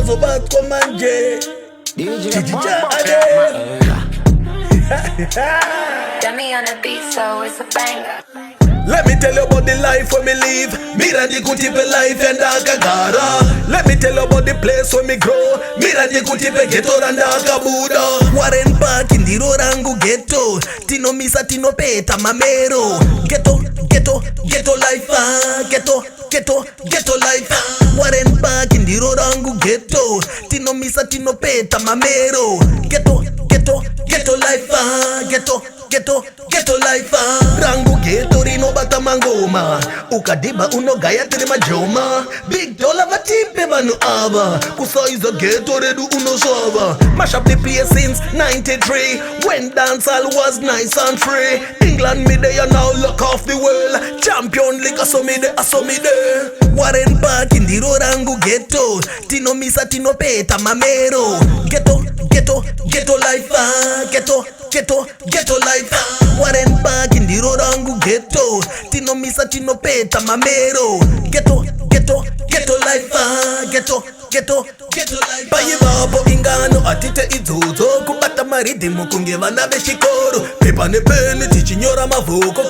zobatwa manje Jah Dummy on the beat, so it's a banger. Let me tell you about the life when me live. Mira di kutipe life and akagara. Let me tell you about the place when me grow. Mira di kutipe ghetto and akabuda. Warren Park in the rangu ghetto. Tino misa tino peta mamero. Ghetto, ghetto, ghetto life. Ghetto, ghetto, ghetto life. Warren Park in the rangu ghetto. Tino misa tino peta mamero. Ghetto, ghetto, ghetto life. Ghetto, ghetto, ghetto life. Rangu ghetto rino bata mangoma. Ukadiba unogaya tiri majoma. Big dollar vatipe banu aba. Kusaiza ghetto redu unosova. Mash up the place since 93. When dancehall was nice and free. England me there now look off the world. Champion League aso me there. Warren Park in the rangu ghetto. Tino misa tino peta mamero. Ghetto, ghetto, ghetto life. Ghetto, ghetto, ghetto life. Warren Park in the rangu ghetto. Tino misa tino peta mamero. Ghetto, ghetto, ghetto life. Ghetto, ghetto, ghetto life. Payivapo ingano atite izuzo. Kubata mariddimu kungevana beshikoro. Pepa ne peni tichinyora mavuko.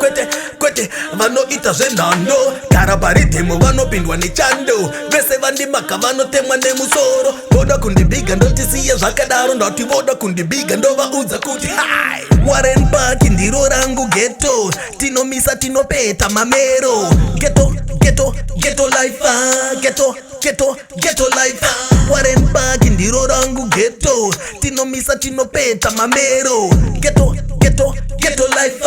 Kwete vano ita zenando. Karabariddimu vano pindwa ni chando. Vese vandimaka vano temwa ne musoro. Voda kundibiga ndo tisiye zvakadaro. Ndati voda kundibiga ndo vaudza kuti hai. Warren Park in the rangu ghetto. Tino misa tino peta mamero. Ghetto, ghetto, ghetto life. Ghetto, ghetto, ghetto life. Warren Park in the rangu ghetto. Tino misa tino peta mamero. Ghetto, ghetto, ghetto life.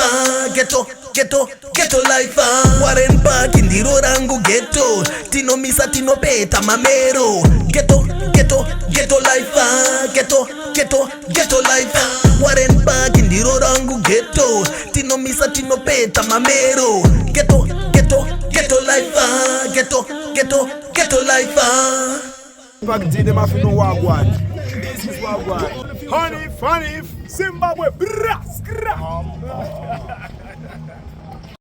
Ghetto, ghetto, ghetto life. Warren Park in the rangu ghetto. Tino misa tino peta mamero. Ghetto, ghetto, ghetto life. Ghetto, ghetto, ghetto life. Warren Park in the rangu ghetto. Tino misa tino peta mamero. Ghetto, ghetto, ghetto life. Ghetto, ghetto, ghetto life. Back to them if you know Wagwan. This is Wagwan. Hanief, Zimbabwe,